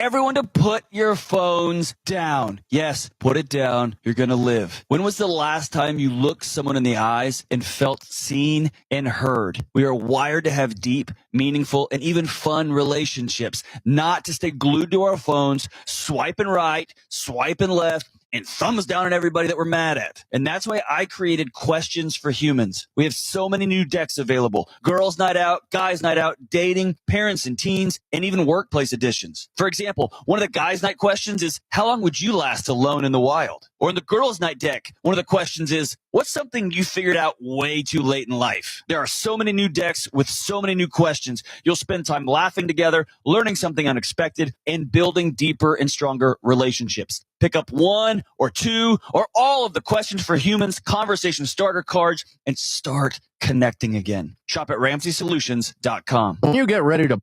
everyone to put your phones down. Yes, put it down. You're going to live. When was the last time you looked someone in the eyes and felt seen and heard? We are wired to have deep, meaningful, and even fun relationships, not to stay glued to our phones, swiping right, swiping left, and thumbs down at everybody that we're mad at. And that's why I created Questions for Humans. We have so many new decks available. Girls Night Out, Guys Night Out, dating, parents and teens, and even workplace editions. For example, one of the Guys Night questions is, how long would you last alone in the wild? Or in the Girls Night deck, one of the questions is, what's something you figured out way too late in life? There are so many new decks with so many new questions. You'll spend time laughing together, learning something unexpected, and building deeper and stronger relationships. Pick up one or two or all of the Questions for Humans conversation starter cards and start connecting again. Shop at RamseySolutions.com. You get ready to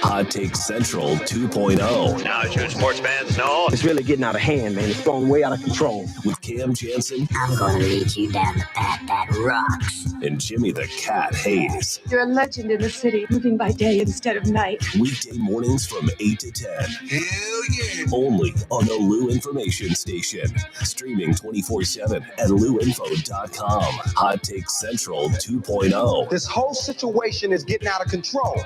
Hot Take Central 2.0. Now, as you sports fans know, it's really getting out of hand, man. It's going way out of control. With Cam Jansen. I'm going to lead you down the path that rocks. And Jimmy the Cat Hayes. You're a legend in the city, moving by day instead of night. Weekday mornings from 8 to 10. hell yeah. Only on the Lou Information Station. Streaming 24/7 at LouInfo.com. Hot Take Central 2.0. This whole situation is getting out of control.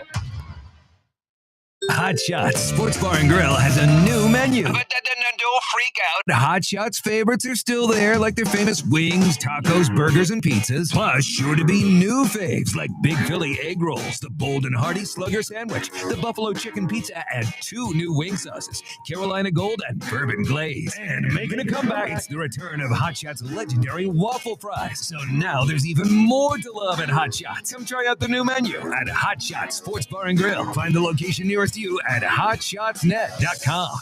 Hot Shots Sports Bar and Grill has a new menu. But don't freak out. Hot Shots favorites are still there, like their famous wings, tacos, burgers, and pizzas. Plus, sure to be new faves like Big Philly egg rolls, the Bold and Hearty Slugger sandwich, the Buffalo chicken pizza, and 2 new wing sauces, Carolina Gold and Bourbon Glaze. And making a comeback, it's the return of Hot Shots' legendary waffle fries. So now there's even more to love at Hot Shots. Come try out the new menu at Hot Shots Sports Bar and Grill. Find the location nearest you at hotshotsnet.com.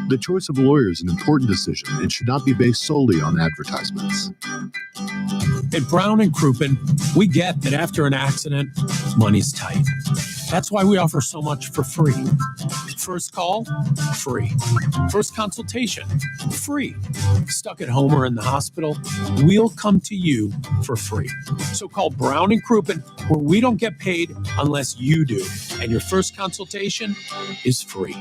The choice of a lawyer is an important decision and should not be based solely on advertisements. At Brown and Crouppen, we get that after an accident, money's tight. That's why we offer so much for free. First call, free. First consultation, free. Stuck at home or in the hospital, we'll come to you for free. So call Brown and Crouppen, where we don't get paid unless you do. And your first consultation is free.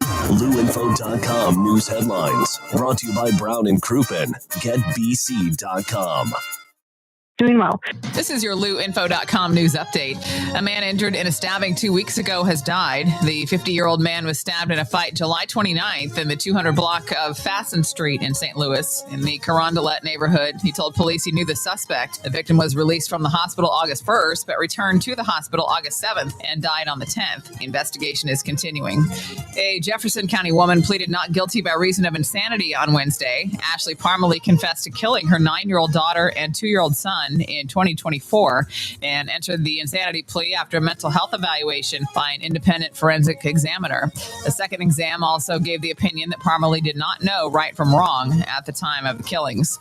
LouInfo.com news headlines. Brought to you by Brown and Crouppen. GetBC.com. Doing well. This is your LouInfo.com news update. A man injured in a stabbing 2 weeks ago has died. The 50-year-old man was stabbed in a fight July 29th in the 200 block of Fasten Street in St. Louis in the Carondelet neighborhood. He told police he knew the suspect. The victim was released from the hospital August 1st, but returned to the hospital August 7th and died on the 10th. The investigation is continuing. A Jefferson County woman pleaded not guilty by reason of insanity on Wednesday. Ashley Parmalee confessed to killing her 9-year-old daughter and 2-year-old son in 2024 and entered the insanity plea after a mental health evaluation by an independent forensic examiner. The second exam also gave the opinion that Parmalee did not know right from wrong at the time of the killings.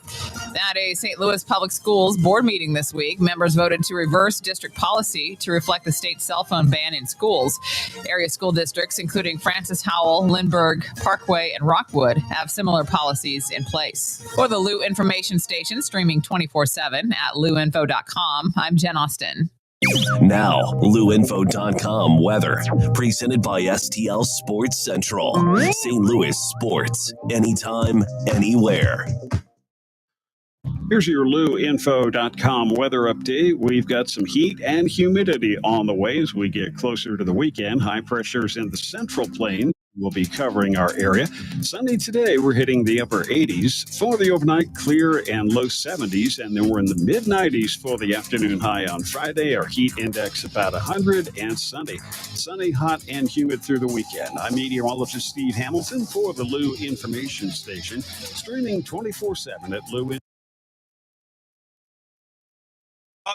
At a St. Louis Public Schools board meeting this week, members voted to reverse district policy to reflect the state's cell phone ban in schools. Area school districts, including Francis Howell, Lindbergh, Parkway, and Rockwood, have similar policies in place. For the Lou Information Station, streaming 24/7 at LouInfo.com, I'm Jen Austin. Now, LouInfo.com weather. Presented by STL Sports Central. St. Louis sports. Anytime, anywhere. Here's your LouInfo.com weather update. We've got some heat and humidity on the way as we get closer to the weekend. High pressures in the central plain will be covering our area. Sunday today, we're hitting the upper 80s. For the overnight, clear and low 70s. And then we're in the mid 90s for the afternoon high on Friday. Our heat index about 100. And Sunday, sunny, hot, and humid through the weekend. I'm meteorologist Steve Hamilton for the Lou Information Station, streaming 24/7 at Lou.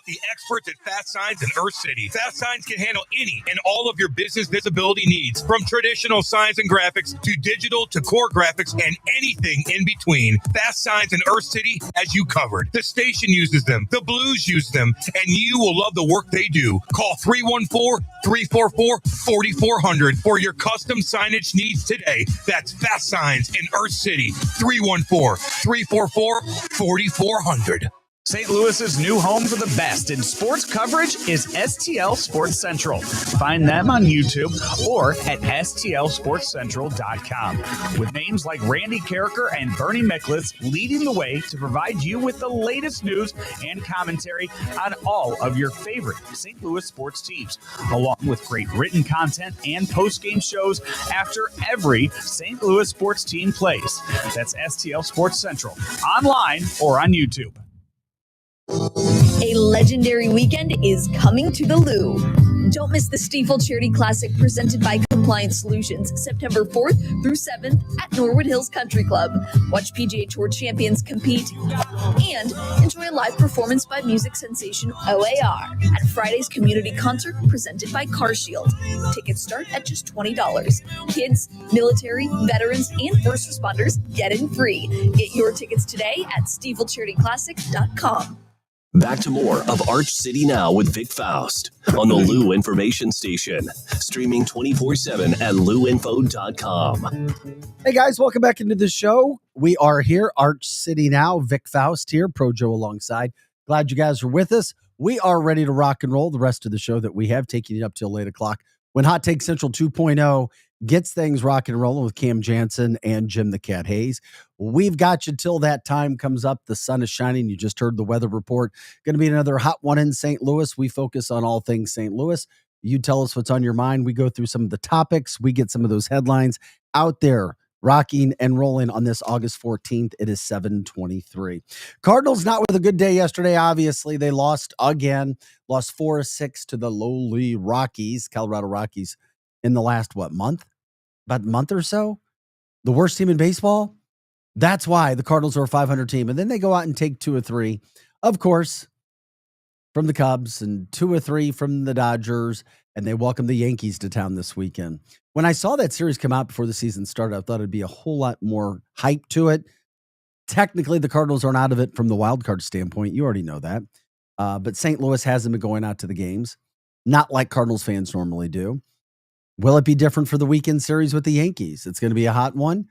The experts at Fast Signs and Earth City. Fast Signs can handle any and all of your business visibility needs, from traditional signs and graphics to digital to core graphics and anything in between. Fast Signs and Earth City has you covered. The station uses them, the Blues use them, and you will love the work they do. Call 314-344-4400 for your custom signage needs today. That's Fast Signs in Earth City. 314-344-4400. St. Louis's new home for the best in sports coverage is STL Sports Central. Find them on YouTube or at stlsportscentral.com. With names like Randy Carricker and Bernie Miklasz leading the way to provide you with the latest news and commentary on all of your favorite St. Louis sports teams, along with great written content and post-game shows after every St. Louis sports team plays. That's STL Sports Central, online or on YouTube. A legendary weekend is coming to the Lou. Don't miss the Stiefel Charity Classic presented by Compliance Solutions, September 4th through 7th at Norwood Hills Country Club. Watch PGA Tour champions compete and enjoy a live performance by music sensation OAR at Friday's community concert presented by CarShield. Tickets start at just $20. Kids, military, veterans, and first responders get in free. Get your tickets today at StiefelCharityClassic.com. Back to more of Arch City Now with Vic Faust on the Lou Information Station. Streaming 24/7 at louinfo.com. Hey guys, welcome back into the show. We are here, Arch City Now. Vic Faust here, Pro Joe alongside. Glad you guys are with us. We are ready to rock and roll the rest of the show that we have, taking it up till 8 o'clock when Hot Take Central 2.0 gets things rocking and rolling with Cam Jansen and Jim the Cat Hayes. We've got you till that time comes up. The sun is shining. You just heard the weather report. Going to be another hot one in St. Louis. We focus on all things St. Louis. You tell us what's on your mind. We go through some of the topics. We get some of those headlines out there, rocking and rolling on this August 14th. It is 7:23. Cardinals not with a good day yesterday. Obviously, they lost again. Lost 4-6 to the lowly Rockies, Colorado Rockies, in the last, month? About a month or so? The worst team in baseball? That's why the Cardinals are a 500 team. And then they go out and take 2 or 3, of course, from the Cubs and 2 or 3 from the Dodgers. And they welcome the Yankees to town this weekend. When I saw that series come out before the season started, I thought it'd be a whole lot more hype to it. Technically, the Cardinals aren't out of it from the wild card standpoint. You already know that. But St. Louis hasn't been going out to the games, not like Cardinals fans normally do. Will it be different for the weekend series with the Yankees? It's going to be a hot one.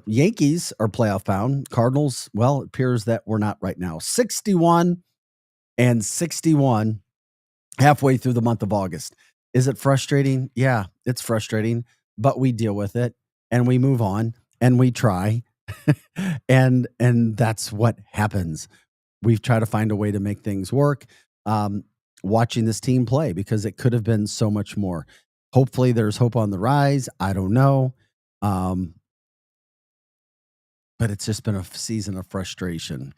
Yankees are playoff bound. Cardinals, well, it appears that we're not right now. 61-61 halfway through the month of August. Is it frustrating? Yeah, it's frustrating, but we deal with it and we move on and we try. and that's what happens. We've tried to find a way to make things work. Watching this team play, because it could have been so much more. Hopefully there's hope on the rise. I don't know. But it's just been a season of frustration.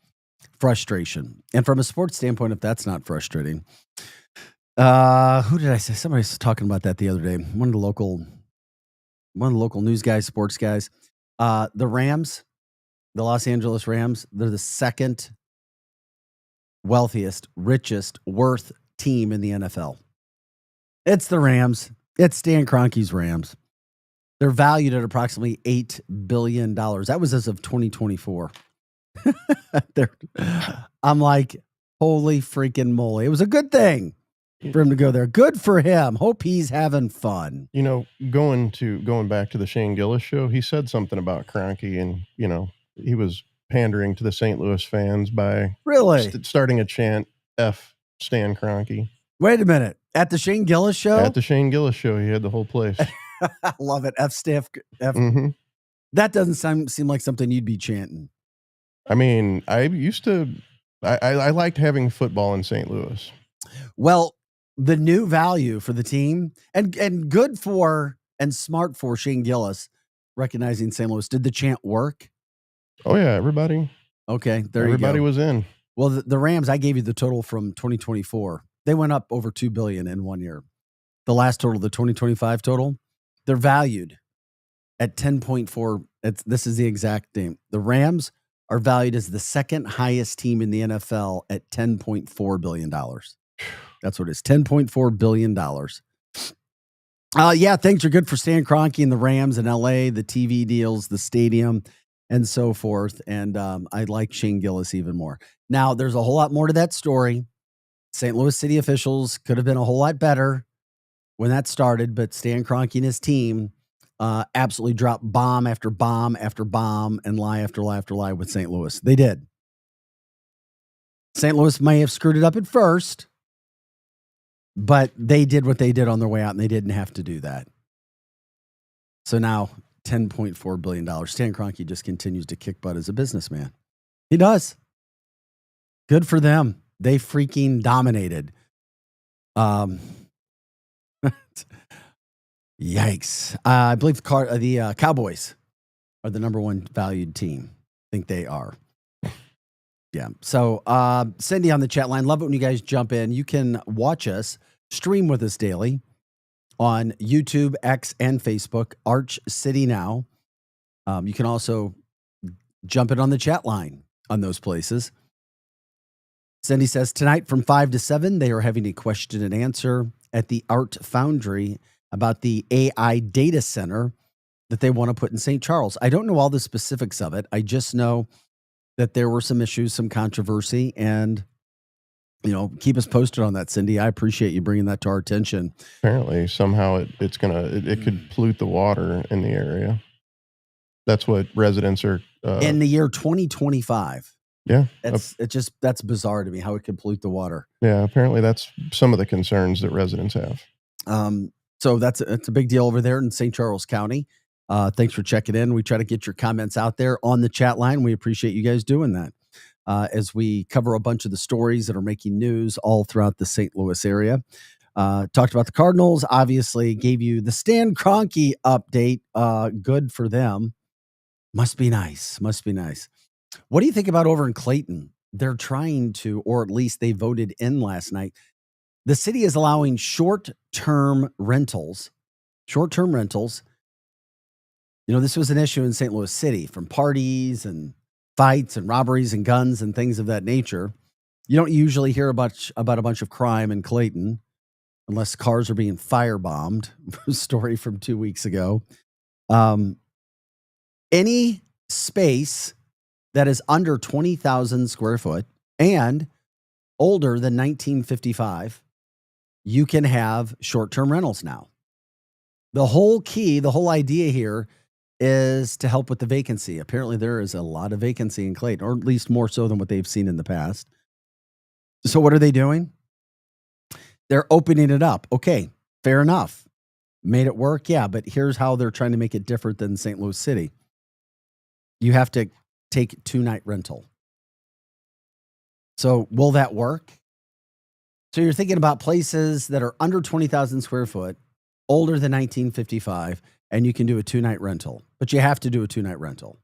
And from a sports standpoint, if that's not frustrating, who did I say? Somebody was talking about that the other day. One of the local news guys, sports guys. The Rams, the Los Angeles Rams, they're the second wealthiest, richest, worth team in the NFL. It's the Rams. It's Stan Kroenke's Rams. They're valued at approximately $8 billion. That was as of 2024. I'm like, holy freaking moly. It was a good thing for him to go there. Good for him. Hope he's having fun. You know, going back to the Shane Gillis show, he said something about Kroenke, and, he was pandering to the St. Louis fans by starting a chant, F Stan Kroenke. Wait a minute. At the Shane Gillis show? At the Shane Gillis show, he had the whole place. I love it. F Stiff. Mm-hmm. That doesn't seem like something you'd be chanting. I mean, I liked having football in St. Louis. Well, the new value for the team and good for and smart for Shane Gillis recognizing St. Louis. Did the chant work? Oh yeah, everybody. Okay, everybody was in. Well, the Rams, I gave you the total from 2024. They went up over $2 billion in 1 year. The last total, the 2025 total, they're valued at 10.4. This is the exact name. The Rams are valued as the second highest team in the NFL at $10.4 billion. That's what it is, $10.4 billion. Yeah, things are good for Stan Kroenke and the Rams in LA, the TV deals, the stadium, and so forth. And I like Shane Gillis even more. Now, there's a whole lot more to that story. St. Louis city officials could have been a whole lot better when that started, but Stan Kroenke and his team absolutely dropped bomb after bomb after bomb and lie after lie after lie with St. Louis. They did. St. Louis may have screwed it up at first, but they did what they did on their way out, and they didn't have to do that. So now $10.4 billion. Stan Kroenke just continues to kick butt as a businessman. He does. Good for them. They freaking dominated. Yikes. I believe the Cowboys are the number one valued team. I think they are. Yeah. So Cindy on the chat line, love it when you guys jump in. You can watch us, stream with us daily on YouTube, X, and Facebook, Arch City Now. You can also jump in on the chat line on those places. Cindy says, tonight from 5 to 7, they are having a question and answer at the Art Foundry about the AI data center that they want to put in St. Charles. I don't know all the specifics of it. I just know that there were some issues, some controversy, and, keep us posted on that, Cindy. I appreciate you bringing that to our attention. Apparently, somehow it could pollute the water in the area. That's what residents are in the year 2025. Yeah, that's bizarre to me how it could pollute the water. Yeah, apparently that's some of the concerns that residents have. So it's a big deal over there in St. Charles County. Thanks for checking in. We try to get your comments out there on the chat line. We appreciate you guys doing that as we cover a bunch of the stories that are making news all throughout the St. Louis area. Talked about the Cardinals, obviously gave you the Stan Kroenke update. Good for them. Must be nice. What do you think about over in Clayton? They're trying to, or at least they voted in last night. The city is allowing short-term rentals. This was an issue in St. Louis City from parties and fights and robberies and guns and things of that nature. You don't usually hear about a bunch of crime in Clayton unless cars are being firebombed. Story from 2 weeks ago. Any space that is under 20,000 square foot and older than 1955, you can have short-term rentals now. The whole idea here is to help with the vacancy. Apparently there is a lot of vacancy in Clayton, or at least more so than what they've seen in the past. So what are they doing? They're opening it up. Okay, fair enough. Made it work? Yeah, but here's how they're trying to make it different than St. Louis City. You have to take 2-night rental. So will that work? So you're thinking about places that are under 20,000 square foot, older than 1955, and you can do a 2-night rental, but you have to do a 2-night rental.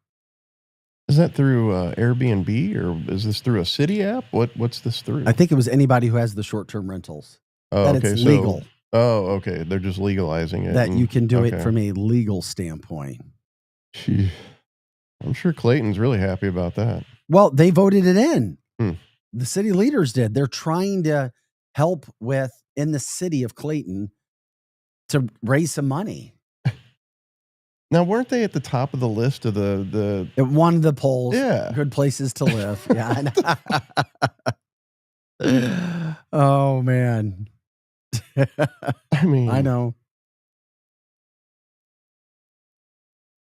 Is that through Airbnb, or is this through a city app? What's this through? I think it was anybody who has the short-term rentals. Oh, that okay. It's legal. Okay. They're just legalizing it. That you can do it from a legal standpoint. I'm sure Clayton's really happy about that. Well, they voted it in. The city leaders did. They're trying to help in the city of Clayton to raise some money. Now, weren't they at the top of the list of the It won the polls. Yeah. Good places to live. Yeah. Oh, man. I mean, I know.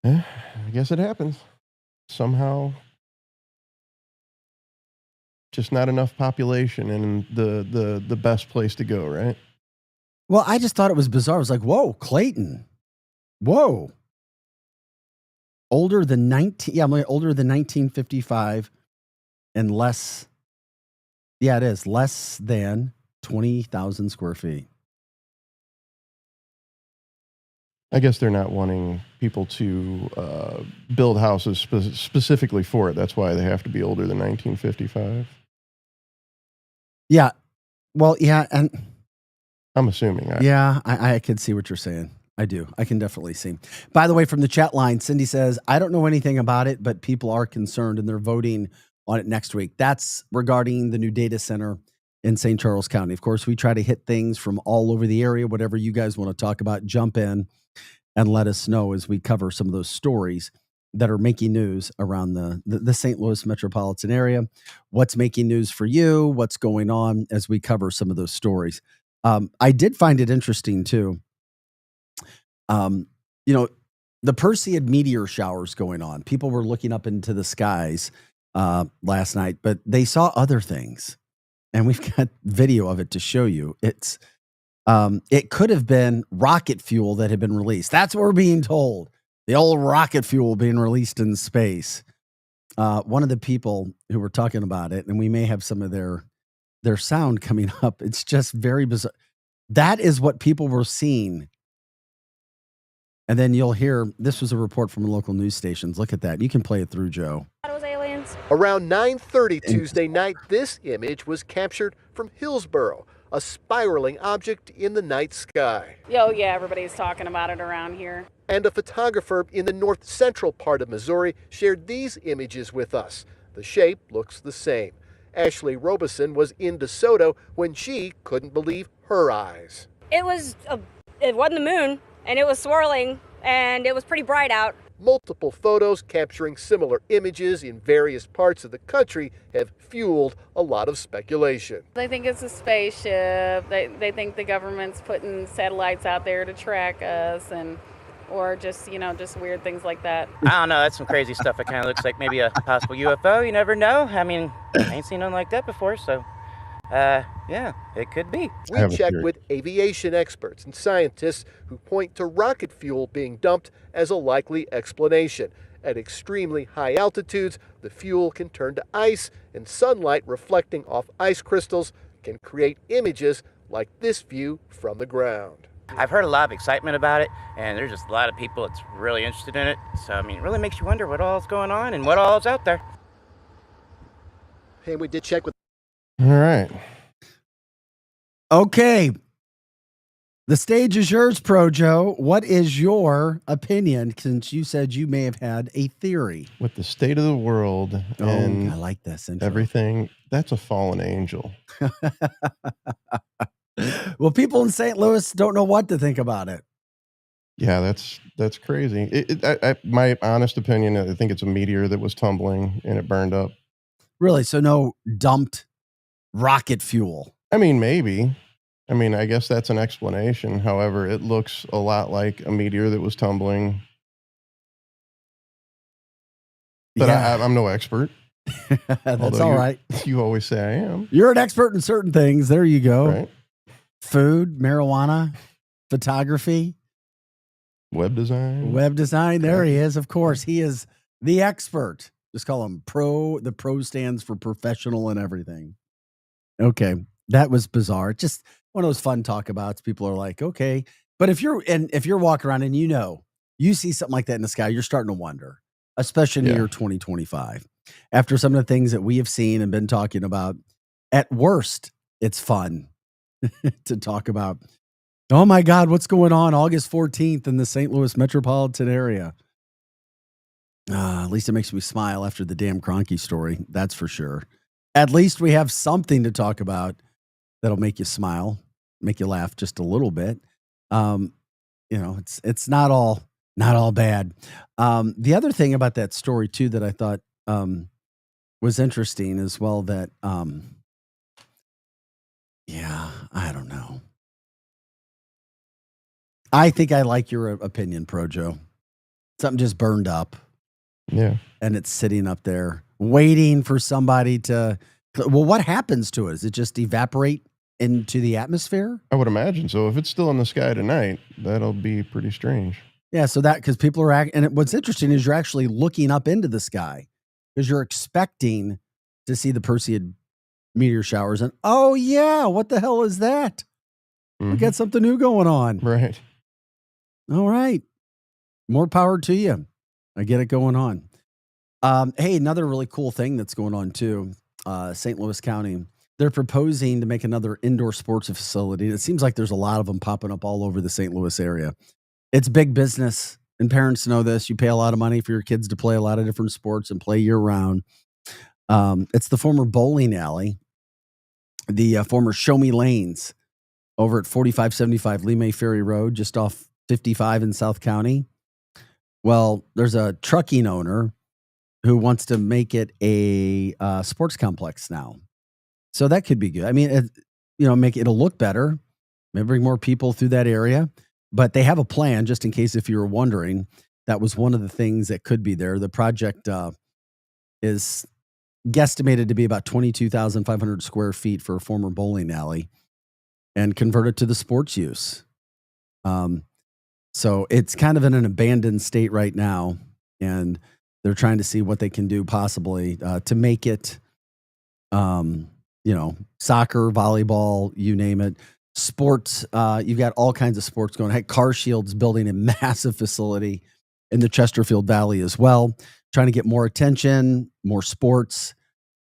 I guess it happens. Somehow, just not enough population and the best place to go, right? Well, I just thought it was bizarre. I was like, whoa, Clayton. Whoa. Older than 1955 and less. Yeah, it is less than 20,000 square feet. I guess they're not wanting people to build houses specifically for it. That's why they have to be older than 1955. Yeah. Well, yeah. And I'm assuming. I could see what you're saying. I do. I can definitely see. By the way, from the chat line, Cindy says, I don't know anything about it, but people are concerned and they're voting on it next week. That's regarding the new data center in St. Charles County. Of course, we try to hit things from all over the area. Whatever you guys want to talk about, jump in and let us know as we cover some of those stories that are making news around the St. Louis metropolitan area. What's making news for you? What's going on as we cover some of those stories? I did find it interesting too. The Perseid meteor showers going on. People were looking up into the skies last night, but they saw other things. and we've got video of it to show you. It's it could have been rocket fuel that had been released. That's what we're being told. The old rocket fuel being released in space. One of the people who were talking about it, and we may have some of their sound coming up. It's just very bizarre. That is what people were seeing. And then you'll hear, this was a report from local news stations. Look at that. You can play it through, Joe. Around 9:30 Tuesday night, this image was captured from Hillsboro, a spiraling object in the night sky. Oh, yeah, everybody's talking about it around here. And a photographer in the north central part of Missouri shared these images with us. The shape looks the same. Ashley Robeson was in DeSoto when she couldn't believe her eyes. It wasn't the moon, and it was swirling, and it was pretty bright out. Multiple photos capturing similar images in various parts of the country have fueled a lot of speculation. They think it's a spaceship. They think the government's putting satellites out there to track us, or just weird things like that. I don't know. That's some crazy stuff. It kind of looks like maybe a possible UFO. You never know. I mean, I ain't seen nothing like that before, so yeah, it could be. We checked with aviation experts and scientists who point to rocket fuel being dumped as a likely explanation. At extremely high altitudes, the fuel can turn to ice, and sunlight reflecting off ice crystals can create images like this view from the ground. I've heard a lot of excitement about it, and there's just a lot of people that's really interested in it. So, I mean, it really makes you wonder what all is going on and what all is out there. And we did check with... All right. Okay. The stage is yours, Projo. What is your opinion, since you said you may have had a theory? With the state of the world and I like this intro. everything, that's a fallen angel. Well, people in St. Louis don't know what to think about it. Yeah, that's crazy. My honest opinion, I think it's a meteor that was tumbling and it burned up. Really? So no dumped rocket fuel? I mean, maybe. I mean, I guess that's an explanation. However, it looks a lot like a meteor that was tumbling. But Yeah. I'm no expert. That's Although all right. You always say I am. You're an expert in certain things. There you go. Right. Food, marijuana, photography, Web design. web design. There he is. Of course, he is the expert. Just call him pro. The pro stands for professional and everything. Okay. That was bizarre. Just one of those fun talk abouts. People are like, okay. But if you're walking around and you see something like that in the sky, you're starting to wonder, especially in the year 2025. After some of the things that we have seen and been talking about, at worst, it's fun to talk about. Oh my God, what's going on August 14th in the St. Louis metropolitan area? At least it makes me smile after the damn Kroenke story. That's for sure. At least we have something to talk about that'll make you smile, make you laugh just a little bit. It's not all bad. The other thing about that story too that I thought was interesting as well, that I don't know. I think I like your opinion, Projo. Something just burned up. Yeah. And it's sitting up there waiting for somebody to. Well, what happens to it? Does it just evaporate into the atmosphere? I would imagine so. If it's still in the sky tonight, that'll be pretty strange. Yeah. So because people are what's interesting is you're actually looking up into the sky because you're expecting to see the Perseid meteor showers. And oh yeah, what the hell is that? We got something new going on. Right. All right. More power to you. I get it going on. Hey, another really cool thing that's going on too. St. Louis County, they're proposing to make another indoor sports facility. It seems like there's a lot of them popping up all over the St. Louis area. It's big business, and parents know this. You pay a lot of money for your kids to play a lot of different sports and play year round. It's the former bowling alley, the former Show Me Lanes over at 4575 Lee May Ferry Road, just off 55 in South County. Well, there's a trucking owner who wants to make it a sports complex now. So that could be good. I mean, it'll look better, maybe bring more people through that area. But they have a plan, just in case if you were wondering. That was one of the things that could be there. The project is guesstimated to be about 22,500 square feet for a former bowling alley, and converted to the sports use. So it's kind of in an abandoned state right now, and they're trying to see what they can do possibly to make it, soccer, volleyball, you name it. Sports, you've got all kinds of sports going. Heck, CarShield's building a massive facility in the Chesterfield Valley as well, trying to get more attention, more sports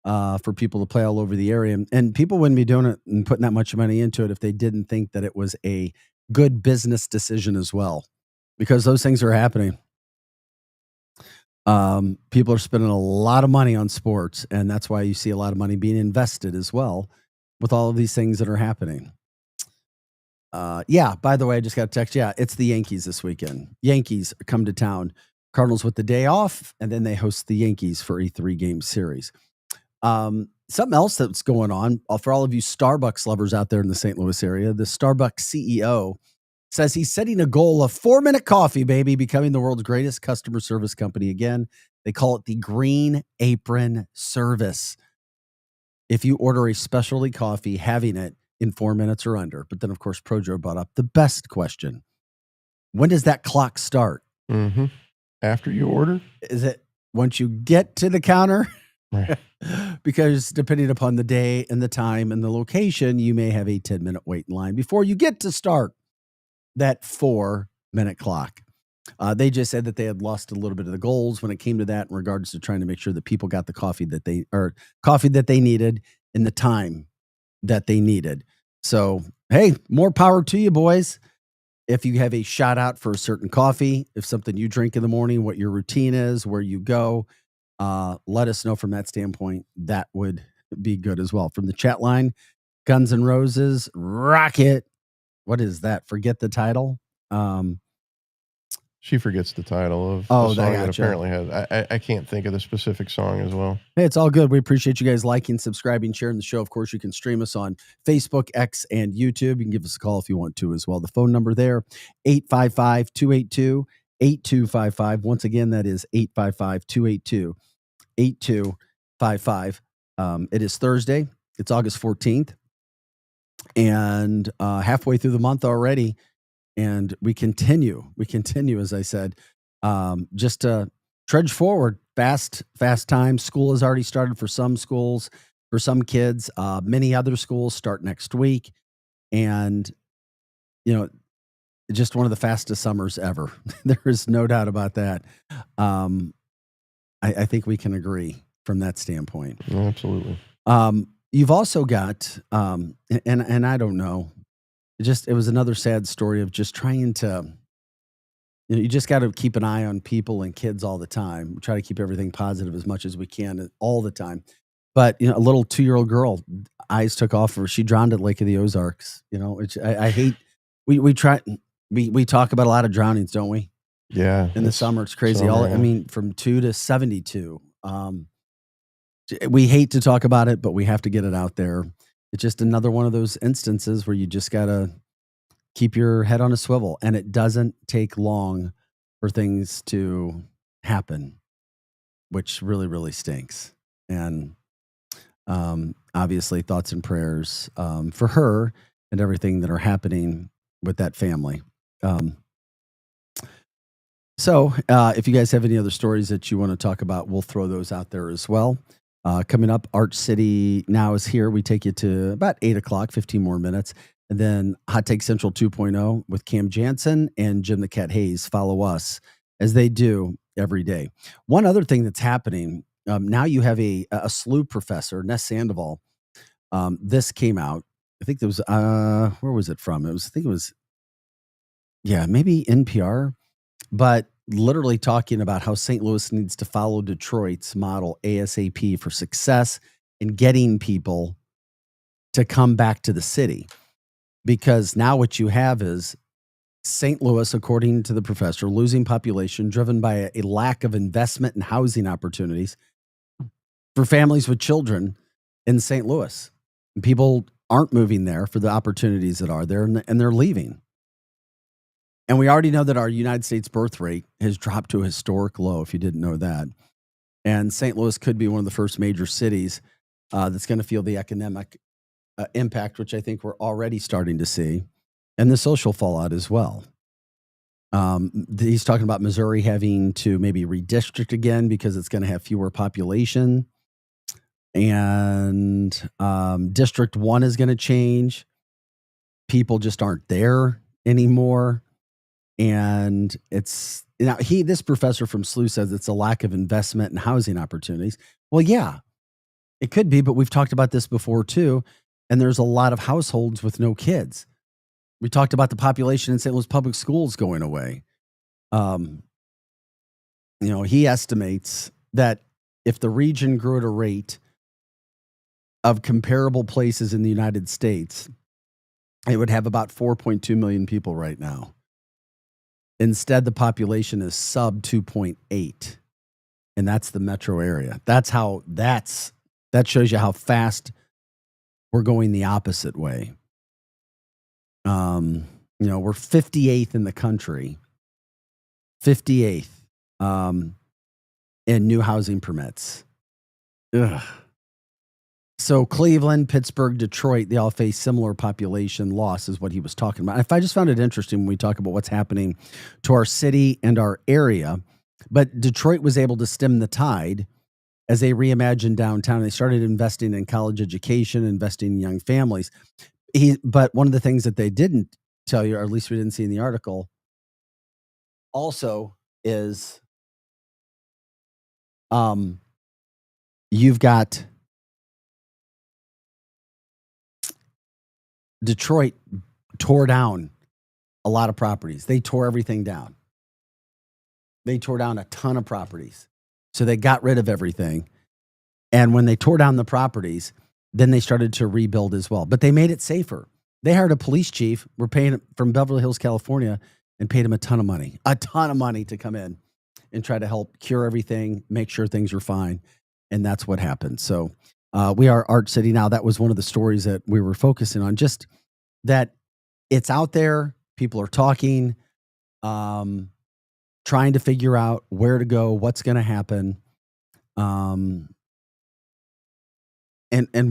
for people to play all over the area. And people wouldn't be doing it and putting that much money into it if they didn't think that it was a good business decision as well, because those things are happening. People are spending a lot of money on sports, and that's why you see a lot of money being invested as well with all of these things that are happening. By the way, I just got a text. Yeah, it's the Yankees this weekend. Yankees come to town. Cardinals with the day off, and then they host the Yankees for a 3-game series. Something else that's going on for all of you Starbucks lovers out there in the St. Louis area, the Starbucks CEO says he's setting a goal of 4-minute coffee, baby, becoming the world's greatest customer service company again. They call it the Green Apron Service. If you order a specialty coffee, having it in 4 minutes or under. But then, of course, Projo brought up the best question. When does that clock start? Mm-hmm. After you order? Is it once you get to the counter? Right. Because depending upon the day and the time and the location, you may have a 10-minute wait in line before you get to start that 4-minute clock. They just said that they had lost a little bit of the goals when it came to that in regards to trying to make sure that people got the coffee that they needed in the time that they needed. So, hey, more power to you, boys. If you have a shout out for a certain coffee, if something you drink in the morning, what your routine is, where you go, let us know from that standpoint. That would be good as well. From the chat line, Guns N' Roses, Rocket. What is that? Forget the title. She forgets the title of the song that gotcha. apparently has. I can't think of the specific song as well. Hey, it's all good. We appreciate you guys liking, subscribing, sharing the show. Of course, you can stream us on Facebook, X, and YouTube. You can give us a call if you want to as well. The phone number there, 855-282-8255. Once again, that is 855-282-8255. It is Thursday. It's August 14th. And halfway through the month already. And we continue, as I said, just to trudge forward. Fast time. School has already started for some schools, for some kids. Many other schools start next week. And, just one of the fastest summers ever. There is no doubt about that. I think we can agree from that standpoint. Absolutely. You've also got, and I don't know, it was another sad story of just trying to, you just got to keep an eye on people and kids all the time. We try to keep everything positive as much as we can all the time. But, a little 2-year-old girl, eyes took off her. She drowned at Lake of the Ozarks. I hate, we talk about a lot of drownings, don't we? Yeah. In the summer, it's crazy. From 2 to 72. We hate to talk about it, but we have to get it out there. It's just another one of those instances where you just got to keep your head on a swivel. And it doesn't take long for things to happen, which really, really stinks. And obviously thoughts and prayers for her and everything that are happening with that family. So if you guys have any other stories that you want to talk about, we'll throw those out there as well. Coming up, Arch City Now is here. We take you to about 8 o'clock, 15 more minutes. And then Hot Take Central 2.0 with Cam Jansen and Jim the Cat Hayes follow us as they do every day. One other thing that's happening, now you have a SLU professor, Ness Sandoval. This came out. I think there was, where was it from? Maybe NPR, but literally talking about how St. Louis needs to follow Detroit's model ASAP for success in getting people to come back to the city. Because now what you have is St. Louis, according to the professor, losing population driven by a lack of investment in housing opportunities for families with children in St. Louis. And people aren't moving there for the opportunities that are there, and they're leaving. And we already know that our United States birth rate has dropped to a historic low, if you didn't know that. And St. Louis could be one of the first major cities that's going to feel the economic impact, which I think we're already starting to see, and the social fallout as well. He's talking about Missouri having to maybe redistrict again because it's going to have fewer population. And District 1 is going to change. People just aren't there anymore. And it's, this professor from SLU says it's a lack of investment in housing opportunities. Well, yeah, it could be, but we've talked about this before too. And there's a lot of households with no kids. We talked about the population in St. Louis public schools going away. He estimates that if the region grew at a rate of comparable places in the United States, it would have about 4.2 million people right now. Instead, the population is sub 2.8, and that's the metro area. That shows you how fast we're going the opposite way. We're 58th in the country, 58th in new housing permits. Ugh. So Cleveland, Pittsburgh, Detroit, they all face similar population loss is what he was talking about. If I just found it interesting when we talk about what's happening to our city and our area, but Detroit was able to stem the tide as they reimagined downtown. They started investing in college education, investing in young families. But one of the things that they didn't tell you, or at least we didn't see in the article, also is you've got Detroit tore down a lot of properties. They tore everything down. They tore down a ton of properties. So they got rid of everything. And when they tore down the properties, then they started to rebuild as well. But they made it safer. They hired a police chief. We're paying him from Beverly Hills, California, and paid him a ton of money to come in and try to help cure everything, make sure things are fine. And that's what happened. So we are Art City now. That was one of the stories that we were focusing on, just that it's out there. People are talking, trying to figure out where to go, what's going to happen. And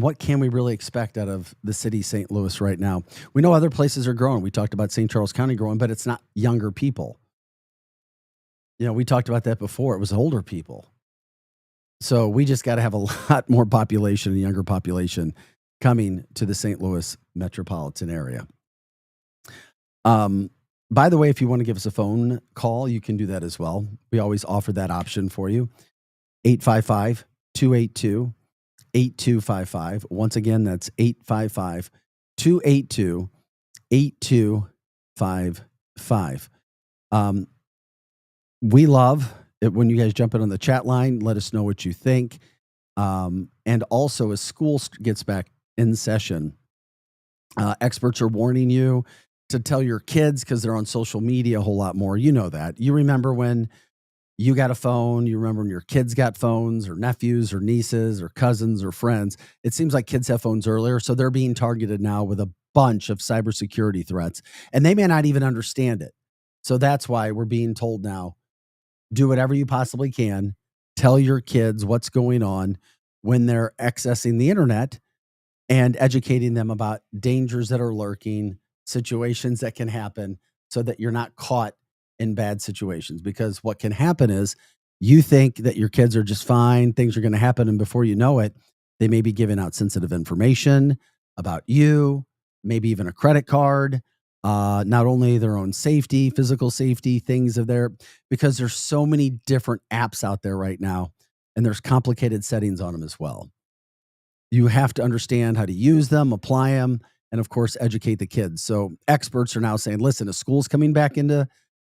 what can we really expect out of the city, St. Louis, right now? We know other places are growing. We talked about St. Charles County growing, but it's not younger people. We talked about that before. It was older people. So we just got to have a lot more population and younger population coming to the St. Louis metropolitan area. By the way, if you want to give us a phone call, you can do that as well. We always offer that option for you. 855-282-8255. Once again, that's 855-282-8255. We love it when you guys jump in on the chat line. Let us know what you think. And also, as school gets back in session, experts are warning you to tell your kids, because they're on social media a whole lot more. You know that. You remember when you got a phone. You remember when your kids got phones, or nephews or nieces or cousins or friends. It seems like kids have phones earlier, so they're being targeted now with a bunch of cybersecurity threats, and they may not even understand it. So that's why we're being told now, do whatever you possibly can. Tell your kids what's going on when they're accessing the internet, and educating them about dangers that are lurking, situations that can happen, so that you're not caught in bad situations. Because what can happen is you think that your kids are just fine, things are going to happen, and before you know it, they may be giving out sensitive information about you, maybe even a credit card, not only their own safety, physical safety, things of their, because there's so many different apps out there right now, and there's complicated settings on them as well. You have to understand how to use them, apply them, and of course, educate the kids. So experts are now saying, listen, as school's coming back into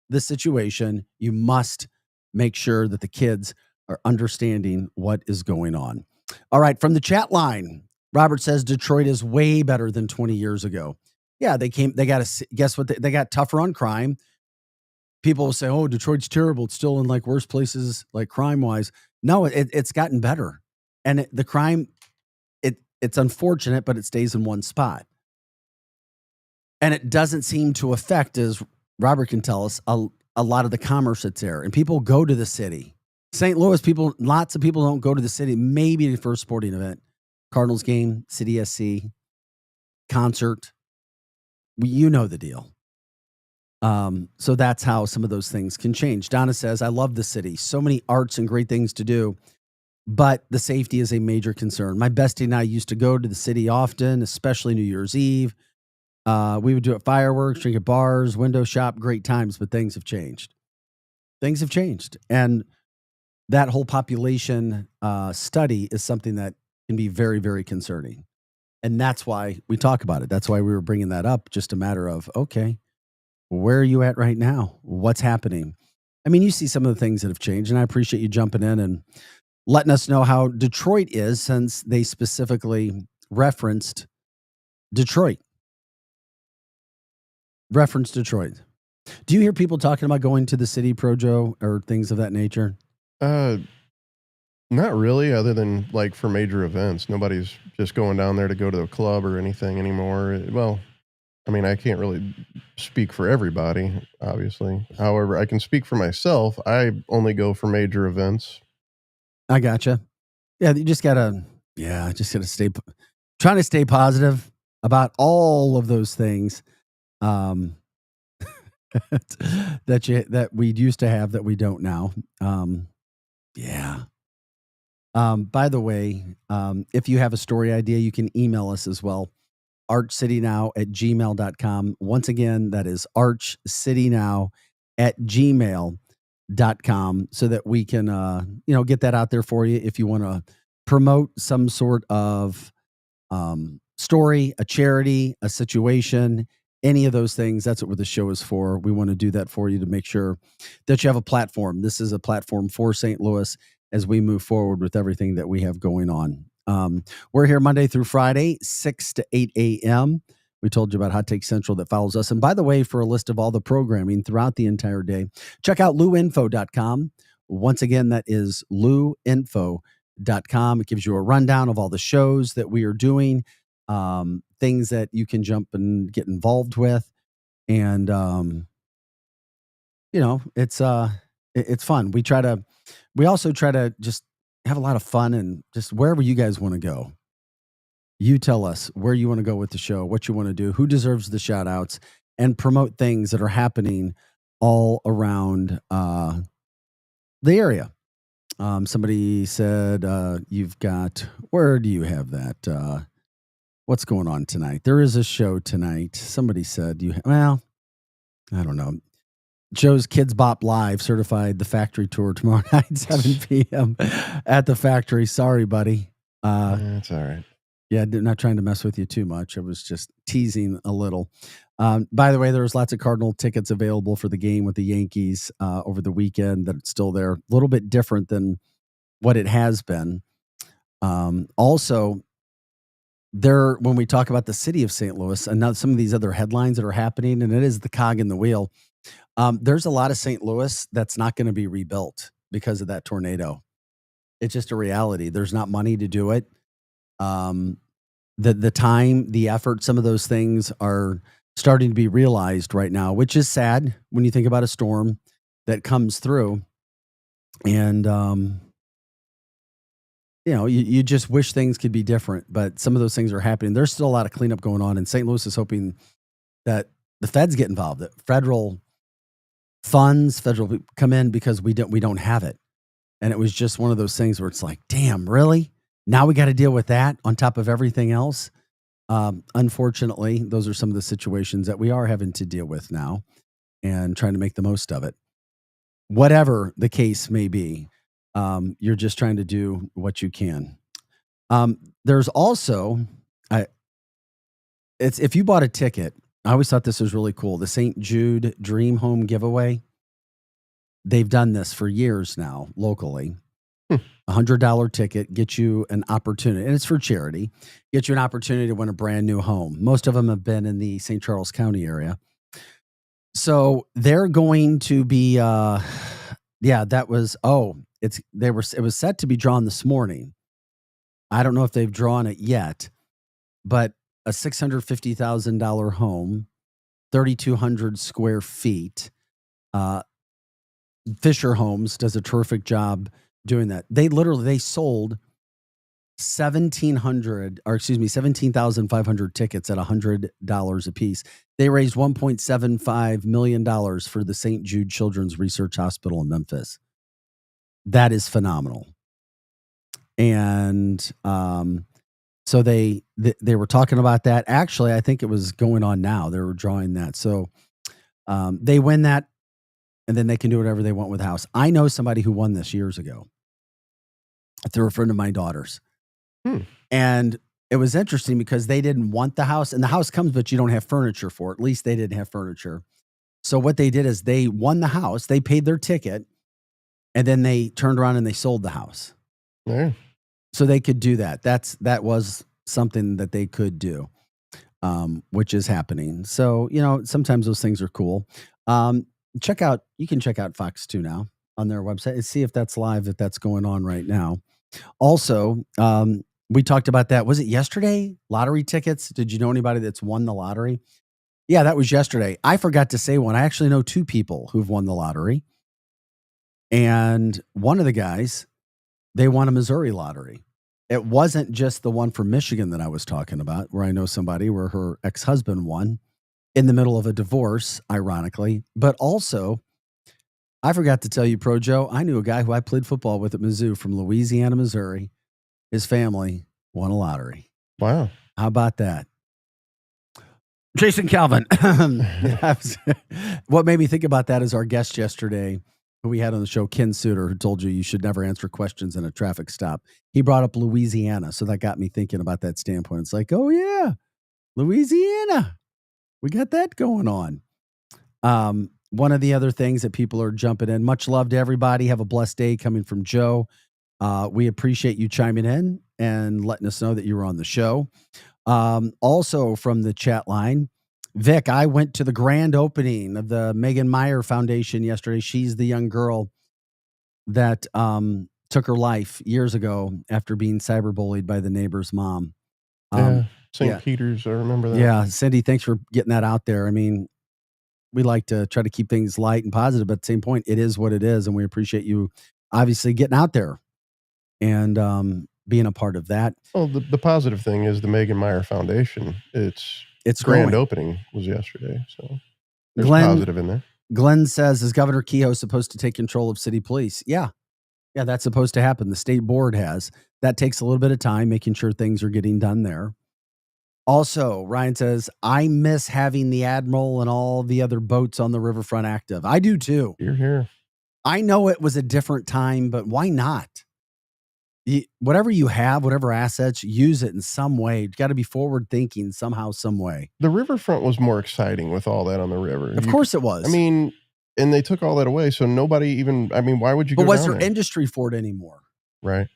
this situation, you must make sure that the kids are understanding what is going on. All right, from the chat line, Robert says Detroit is way better than 20 years ago. Yeah, they got tougher on crime. People will say, oh, Detroit's terrible. It's still in like worse places, like crime wise. No, it's gotten better. And the crime, it's unfortunate, but it stays in one spot. And it doesn't seem to affect, as Robert can tell us, a lot of the commerce that's there. And people go to the city St. Louis people, lots of people don't go to the city. Maybe the first sporting event, Cardinals game, City SC, concert. You know the deal. So that's how some of those things can change. Donna says, I love the city. So many arts and great things to do, but the safety is a major concern. My bestie and I used to go to the city often, especially New Year's Eve. We would do it fireworks, drink at bars, window shop, great times, but things have changed. Things have changed. And that whole population study is something that can be very, very concerning. And that's why we talk about it. That's why we were bringing that up. Just a matter of, okay, where are you at right now? What's happening? I mean, you see some of the things that have changed, and I appreciate you jumping in and letting us know how Detroit is, since they specifically referenced Detroit. Referenced Detroit. Do you hear people talking about going to the city, Projo, or things of that nature? Not really, other than like for major events. Nobody's just going down there to go to a club or anything anymore. Well, I mean, I can't really speak for everybody, obviously. However, I can speak for myself. I only go for major events. I gotcha. Yeah, you just gotta trying to stay positive about all of those things that we used to have that we don't now. Yeah. By the way, if you have a story idea, you can email us as well. archcitynow@gmail.com. Once again, that is archcitynow@gmail.com, so that we can, get that out there for you. If you want to promote some sort of story, a charity, a situation, any of those things, that's what the show is for. We want to do that for you to make sure that you have a platform. This is a platform for St. Louis as we move forward with everything that we have going on. We're here Monday through Friday, 6 to 8 a.m. We told you about Hot Take Central that follows us. And by the way, for a list of all the programming throughout the entire day, check out luinfo.com. Once again, that is luinfo.com. It gives you a rundown of all the shows that we are doing, things that you can jump and get involved with. And, it's fun. We also try to just have a lot of fun, and just wherever you guys want to go, you tell us where you want to go with the show, what you want to do, who deserves the shout outs, and promote things that are happening all around the area. Somebody said, where do you have that? What's going on tonight? There is a show tonight. Somebody said, I don't know. Joe's Kids Bop Live certified the factory tour tomorrow night, 7 p.m. at the factory. Sorry, buddy. That's all right. Yeah, not trying to mess with you too much. I was just teasing a little. By the way, there's lots of Cardinal tickets available for the game with the Yankees over the weekend. That's still there. A little bit different than what it has been. Also, when we talk about the city of St. Louis and some of these other headlines that are happening, and it is the cog in the wheel. There's a lot of St. Louis that's not going to be rebuilt because of that tornado. It's just a reality. There's not money to do it. The time, the effort, some of those things are starting to be realized right now, which is sad when you think about a storm that comes through. And, you just wish things could be different, but some of those things are happening. There's still a lot of cleanup going on, and St. Louis is hoping that the feds get involved, that federal funds, federal come in, because we don't have it. And it was just one of those things where it's like, damn, really? Now we got to deal with that on top of everything else. Unfortunately, those are some of the situations that we are having to deal with now, and trying to make the most of it. Whatever the case may be, you're just trying to do what you can. There's also, if you bought a ticket, I always thought this was really cool. The St. Jude Dream Home giveaway. They've done this for years now locally. $100 ticket gets you an opportunity, and it's for charity, gets you an opportunity to win a brand new home. Most of them have been in the St. Charles County area. So they're going to be, it was set to be drawn this morning. I don't know if they've drawn it yet, but a $650,000 home, 3,200 square feet. Fisher Homes does a terrific job doing that. They sold 17,500 tickets at $100 a piece. They raised $1.75 million for the St. Jude Children's Research Hospital in Memphis. That is phenomenal. And so they were talking about that. Actually, I think it was going on now. They were drawing that. So they win that, and then they can do whatever they want with the house. I know somebody who won this years ago through a friend of my daughter's. And it was interesting because they didn't want the house, and the house comes, but you don't have furniture for it. At least they didn't have furniture. So what they did is they won the house, they paid their ticket, and then they turned around and they sold the house. Yeah. So they could do that. That was something that they could do, which is happening. So, sometimes those things are cool. You can check out Fox 2 now on their website and see if that's live, if that's going on right now. Also, we talked about that. Was it yesterday? Lottery tickets. Did you know anybody that's won the lottery? Yeah, that was yesterday. I forgot to say one. I actually know two people who've won the lottery. And one of the guys, they won a Missouri lottery. It wasn't just the one from Michigan that I was talking about, where I know somebody where her ex-husband won in the middle of a divorce, ironically. But also, I forgot to tell you, Pro Joe, I knew a guy who I played football with at Mizzou from Louisiana, Missouri. His family won a lottery. Wow. How about that? Jason Calvin. What made me think about that is our guest yesterday, who we had on the show, Ken Suter, who told you should never answer questions in a traffic stop. He brought up Louisiana, so that got me thinking about that standpoint. It's like, oh yeah, Louisiana. We got that going on. One of the other things that people are jumping in, much love to everybody. Have a blessed day coming from Joe. We appreciate you chiming in and letting us know that you were on the show. Also from the chat line, Vic, I went to the grand opening of the Megan Meyer Foundation yesterday. She's the young girl that took her life years ago after being cyberbullied by the neighbor's mom. St. Peter's, I remember that. Yeah, Cindy, thanks for getting that out there. I mean, we like to try to keep things light and positive, but at the same point, it is what it is, and we appreciate you obviously getting out there and being a part of that. Well, the positive thing is the Megan Meyer Foundation. Its growing. grand opening was yesterday, so there's positive in there. Glenn says, is Governor Kehoe supposed to take control of city police? Yeah, that's supposed to happen. The state board has. That takes a little bit of time, making sure things are getting done there. Also, Ryan says, I miss having the Admiral and all the other boats on the riverfront active. I do too. You're here. I know it was a different time, but why not? Whatever you have, whatever assets, use it in some way. You got to be forward thinking somehow, some way. The riverfront was more exciting with all that on the river. Of course it was. I mean, and they took all that away, so nobody even, why would you go down there? But was there there? Industry for it anymore? Right.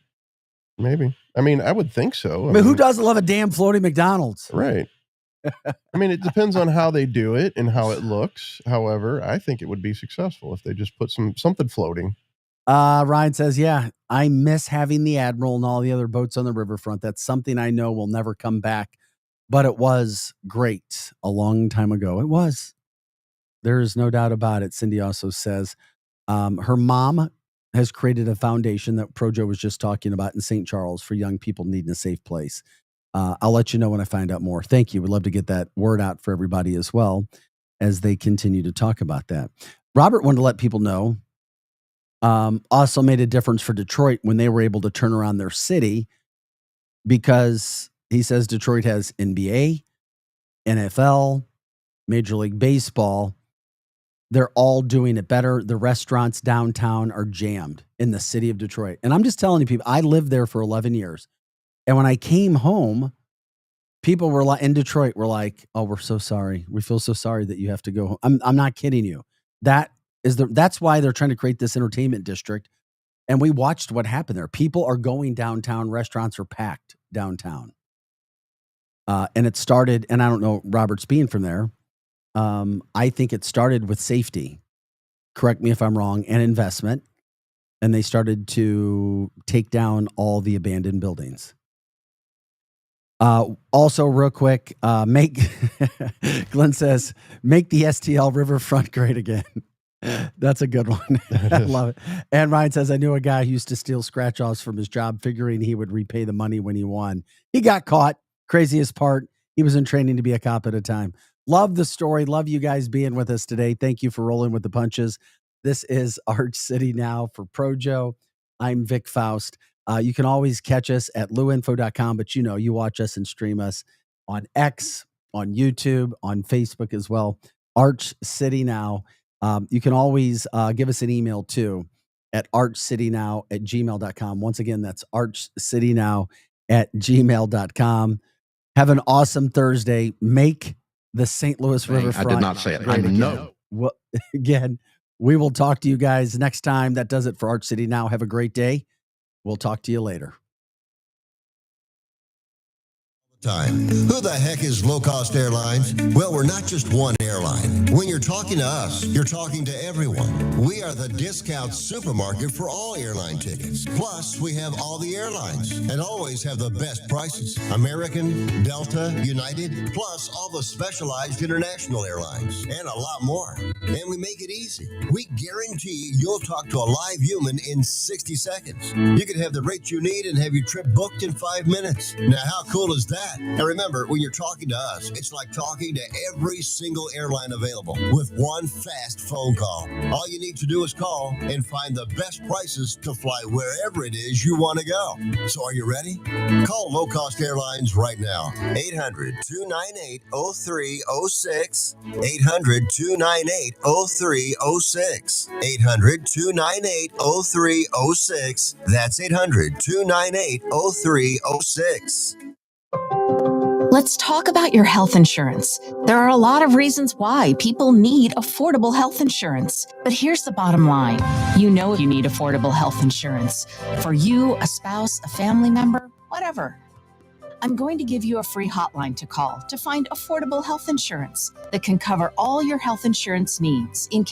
Maybe. I would think so. I mean, who doesn't love a damn floating McDonald's? Right. It depends on how they do it and how it looks. However, I think it would be successful if they just put something floating. Ryan says, yeah, I miss having the Admiral and all the other boats on the riverfront. That's something I know will never come back, but it was great a long time ago. It was. There's no doubt about it. Cindy also says her mom has created a foundation that Projo was just talking about in St. Charles for young people needing a safe place. I'll let you know when I find out more. Thank you. We'd love to get that word out for everybody as well as they continue to talk about that. Robert wanted to let people know also made a difference for Detroit when they were able to turn around their city, because he says Detroit has NBA, NFL, Major League Baseball. They're all doing it better. The restaurants downtown are jammed in the city of Detroit. And I'm just telling you, people, I lived there for 11 years. And when I came home, people were like, in Detroit were like, oh, we're so sorry. We feel so sorry that you have to go home. I'm not kidding you. That's why they're trying to create this entertainment district. And we watched what happened there. People are going downtown. Restaurants are packed downtown. And it started, and I don't know, Robert's being from there. I think it started with safety. Correct me if I'm wrong, and investment. And they started to take down all the abandoned buildings. Also, real quick, Glenn says, make the STL riverfront great again. That's a good one. I love it. And Ryan says, I knew a guy who used to steal scratch-offs from his job, figuring he would repay the money when he won. He got caught. Craziest part, he was in training to be a cop at a time. Love the story. Love you guys being with us today. Thank you for rolling with the punches. This is Arch City Now for Projo. I'm Vic Faust. You can always catch us at luinfo.com, but you watch us and stream us on X, on YouTube, on Facebook as well. Arch City Now. You can always give us an email too at archcitynow@gmail.com. Once again, that's archcitynow@gmail.com. Have an awesome Thursday. Make the St. Louis Riverfront. I did not say it. I know. Well, again, we will talk to you guys next time. That does it for Arch City Now. Have a great day. We'll talk to you later. Who the heck is Low Cost Airlines? Well, we're not just one airline. When you're talking to us, you're talking to everyone. We are the discount supermarket for all airline tickets. Plus, we have all the airlines and always have the best prices. American, Delta, United, plus all the specialized international airlines and a lot more. And we make it easy. We guarantee you'll talk to a live human in 60 seconds. You can have the rate you need and have your trip booked in 5 minutes. Now, how cool is that? And remember, when you're talking to us, it's like talking to every single airline available with one fast phone call. All you need to do is call and find the best prices to fly wherever it is you want to go. So are you ready? Call Low Cost Airlines right now. 800-298-0306. 800-298-0306. 800-298-0306. That's 800-298-0306. Let's talk about your health insurance. There are a lot of reasons why people need affordable health insurance. But here's the bottom line. You know you need affordable health insurance. For you, a spouse, a family member, whatever. I'm going to give you a free hotline to call to find affordable health insurance that can cover all your health insurance needs in